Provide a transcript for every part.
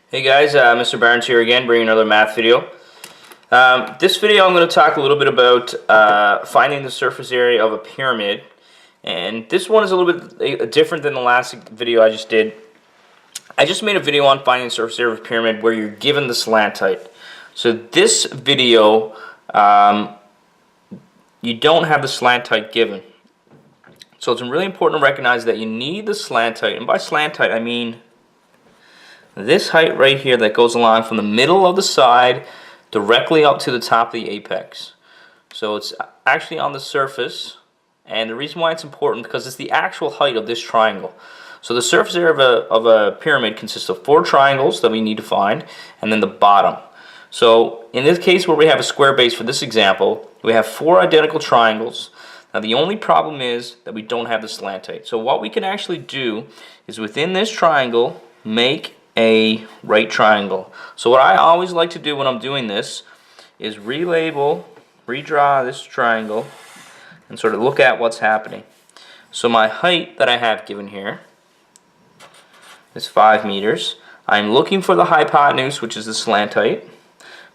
Hey guys, Mr. Barnes here again, bringing another math video. This video I'm going to talk a little bit about finding the surface area of a pyramid, and this one is a little bit different than the last video I just did. I just made a video on finding the surface area of a pyramid where you're given the slant height. So this video, you don't have the slant height given. So it's really important to recognize that you need the slant height, and by slant height I mean this height right here that goes along from the middle of the side directly up to the top of the apex. So it's actually on the surface, and the reason why it's important because it's the actual height of this triangle. So the surface area of a pyramid consists of 4 triangles that we need to find, and then the bottom. So in this case where we have a square base for this example, we have 4 identical triangles. Now the only problem is that we don't have the slant height. So what we can actually do is within this triangle make a right triangle. So what I always like to do when I'm doing this is redraw this triangle and sort of look at what's happening. So my height that I have given here is 5 meters. I'm looking for the hypotenuse, which is the slant height.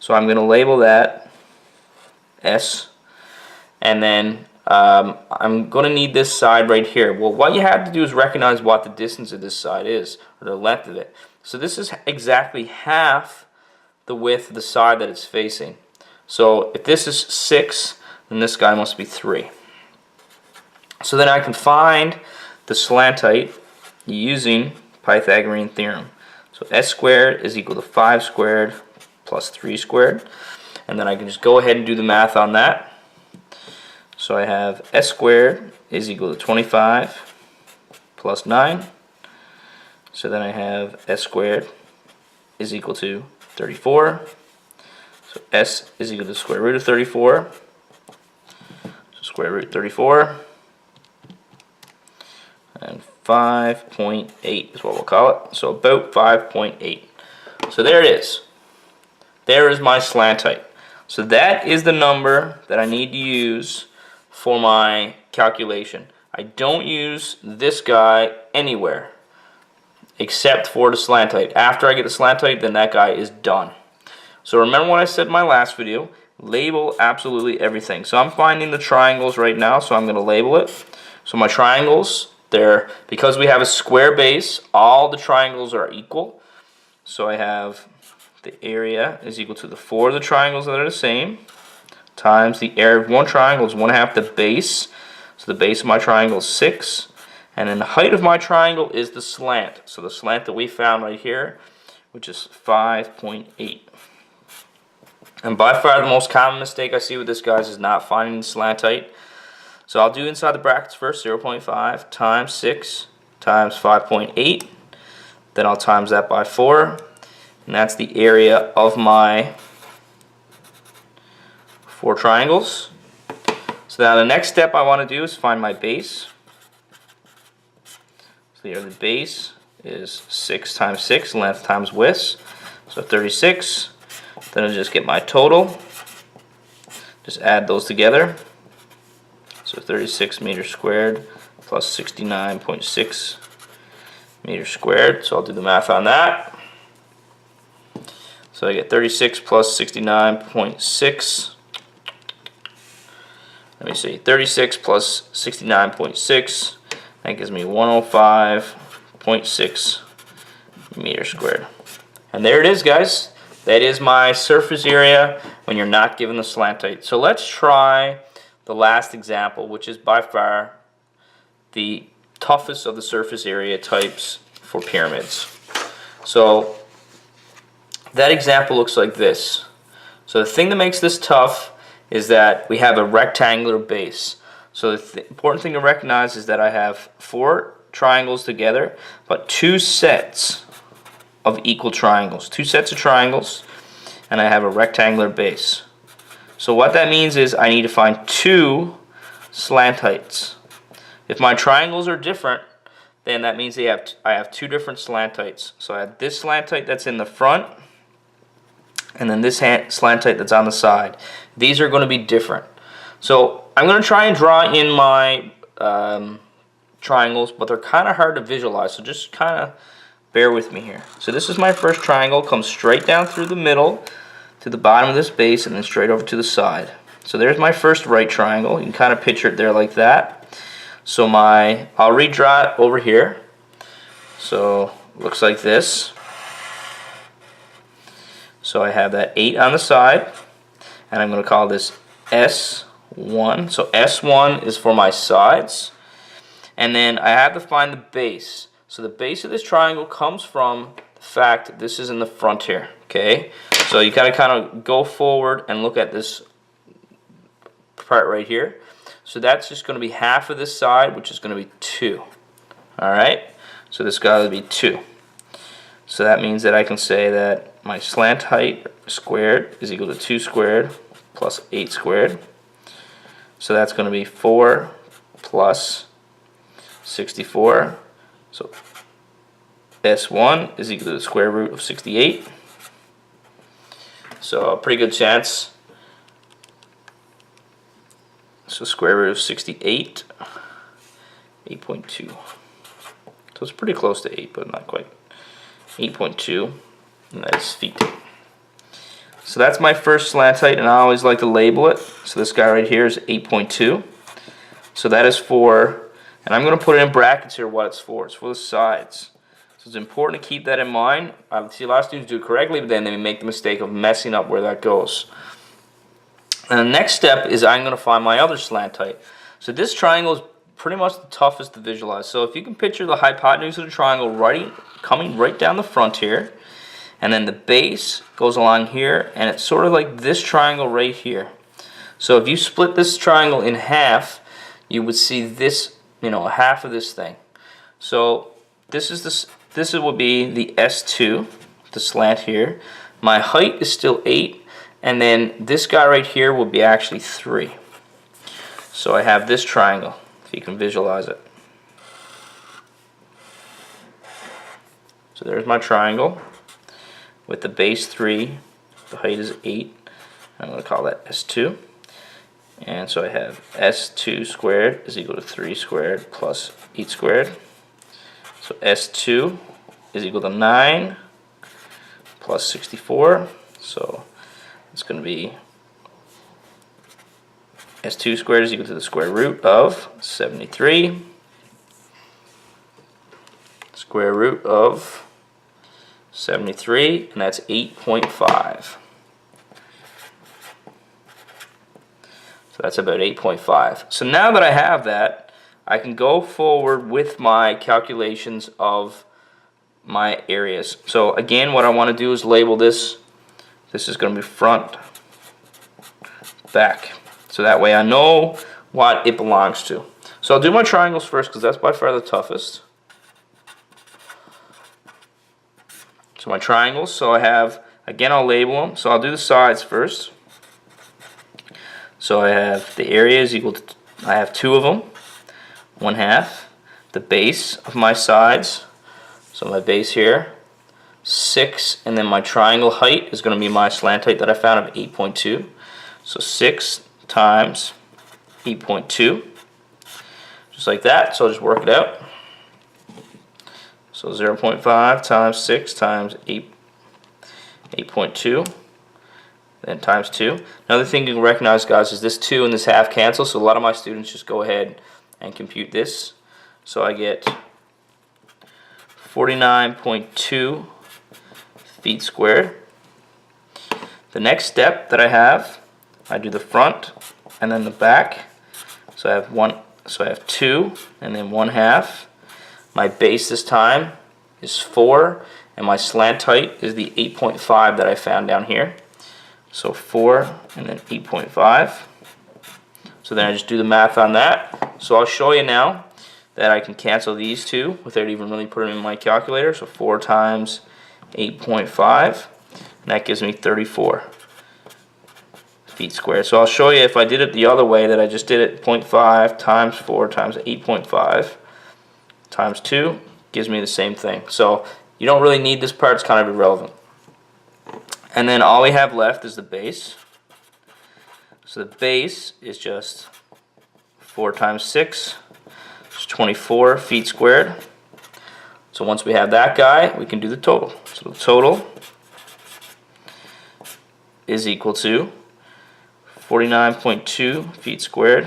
So I'm going to label that S, and then I'm going to need this side right here. Well, what you have to do is recognize what the distance of this side is, or the length of it. So this is exactly half the width of the side that it's facing. So if this is 6, then this guy must be 3. So then I can find the slant height using Pythagorean theorem. So s squared is equal to 5 squared plus 3 squared. And then I can just go ahead and do the math on that. So I have s squared is equal to 25 plus 9. So then I have s squared is equal to 34. So s is equal to the square root of 34. So square root 34. And 5.8 is what we'll call it. So about 5.8. So there it is. There is my slant height. So that is the number that I need to use for my calculation. I don't use this guy anywhere except for the slant height. After I get the slant height, then that guy is done. So remember what I said in my last video, label absolutely everything. So I'm finding the triangles right now, so I'm going to label it. So my triangles, because we have a square base, all the triangles are equal. So I have the area is equal to the 4 of the triangles that are the same, times the area of one triangle is 1/2 the base. So the base of my triangle is 6. And then the height of my triangle is the slant. So the slant that we found right here, which is 5.8. And by far the most common mistake I see with this, guys, is not finding the slant height. So I'll do inside the brackets first, 0.5 times 6 times 5.8. Then I'll times that by 4. And that's the area of my 4 triangles. So now the next step I want to do is find my base. So here the base is 6 times 6, length times width, so 36. Then I'll just get my total. Just add those together. So 36 meters squared plus 69.6 meters squared. So I'll do the math on that. So I get 36 plus 69.6. Let me see, 36 plus 69.6. That gives me 105.6 meters squared. And there it is, guys. That is my surface area when you're not given the slant height. So let's try the last example, which is by far the toughest of the surface area types for pyramids. So that example looks like this. So the thing that makes this tough is that we have a rectangular base. So the important thing to recognize is that I have 4 triangles together, but 2 sets of equal triangles. 2 sets of triangles, and I have a rectangular base. So what that means is I need to find 2 slant heights. If my triangles are different, then that means I have 2 different slant heights. So I have this slant height that's in the front, and then this slant height that's on the side. These are going to be different. So I'm going to try and draw in my triangles, but they're kind of hard to visualize. So just kind of Bear with me here. So this is my first triangle, comes straight down through the middle to the bottom of this base and then straight over to the side. So there's my first right triangle. You can kind of picture it there like that. So I'll redraw it over here. So it looks like this. So I have that 8 on the side, and I'm going to call this S1. So S1 is for my sides. And then I have to find the base. So the base of this triangle comes from the fact that this is in the front here, okay? So you gotta kind of go forward and look at this part right here. So that's just gonna be half of this side, which is gonna be 2. Alright? So this gotta be 2. So that means that I can say that my slant height squared is equal to 2 squared plus 8 squared. So that's gonna be 4 plus 64. So S1 is equal to the square root of 68. So a pretty good chance. So square root of 68, 8.2. So it's pretty close to 8, but not quite. 8.2, and that is feet. So that's my first slant height, and I always like to label it. So this guy right here is 8.2. So that is for, and I'm going to put it in brackets here what it's for. It's for the sides. So it's important to keep that in mind. I see a lot of students do it correctly, but then they make the mistake of messing up where that goes. And the next step is I'm going to find my other slant height. So this triangle is pretty much the toughest to visualize. So if you can picture the hypotenuse of the triangle coming right down the front here, and then the base goes along here, and it's sort of like this triangle right here. So if you split this triangle in half, you would see this, half of this thing. So this would be the S2, the slant here. My height is still 8, and then this guy right here would be actually 3. So I have this triangle, if you can visualize it. So there's my triangle with the base 3, the height is 8. I'm going to call that S2. And so I have S2 squared is equal to 3 squared plus 8 squared. So S2 is equal to 9 plus 64. So it's going to be S2 squared is equal to the square root of 73. Square root of 73, and that's 8.5. So that's about 8.5. So now that I have that, I can go forward with my calculations of my areas. So again, what I want to do is label this. This is going to be front, back. So that way I know what it belongs to. So I'll do my triangles first because that's by far the toughest. So my triangles, so I have, again I'll label them. So I'll do the sides first. So I have the area is equal to, I have 2 of them, 1/2. The base of my sides, so my base here, 6, and then my triangle height is going to be my slant height that I found of 8.2. So 6 times 8.2, just like that. So I'll just work it out. So 0.5 times 6 times 8.2. Then times 2. Another thing you can recognize, guys, is this 2 and this half cancel. So a lot of my students just go ahead and compute this. So I get 49.2 feet squared. The next step that I have, I do the front and then the back. So I have 2 and then 1/2. My base this time is 4, and my slant height is the 8.5 that I found down here. So 4 and then 8.5. So then I just do the math on that. So I'll show you now that I can cancel these two without even really putting them in my calculator. So 4 times 8.5, and that gives me 34 feet squared. So I'll show you if I did it the other way, that I just did it 0.5 times 4 times 8.5 times 2 gives me the same thing. So you don't really need this part, it's kind of irrelevant. And then all we have left is the base. So the base is just 4 times 6, which is 24 feet squared, So once we have that guy, we can do the total. So the total is equal to 49.2 feet squared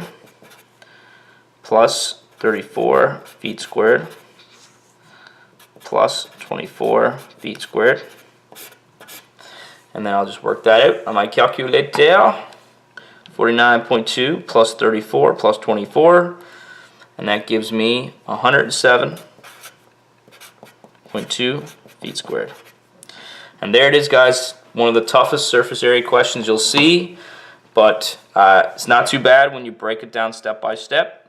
plus 34 feet squared plus 24 feet squared. And then I'll just work that out on my calculator. 49.2 plus 34 plus 24. And that gives me 107.2 feet squared. And there it is, guys. One of the toughest surface area questions you'll see. But it's not too bad when you break it down step by step.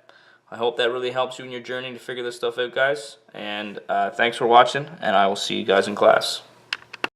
I hope that really helps you in your journey to figure this stuff out, guys. And thanks for watching, and I will see you guys in class.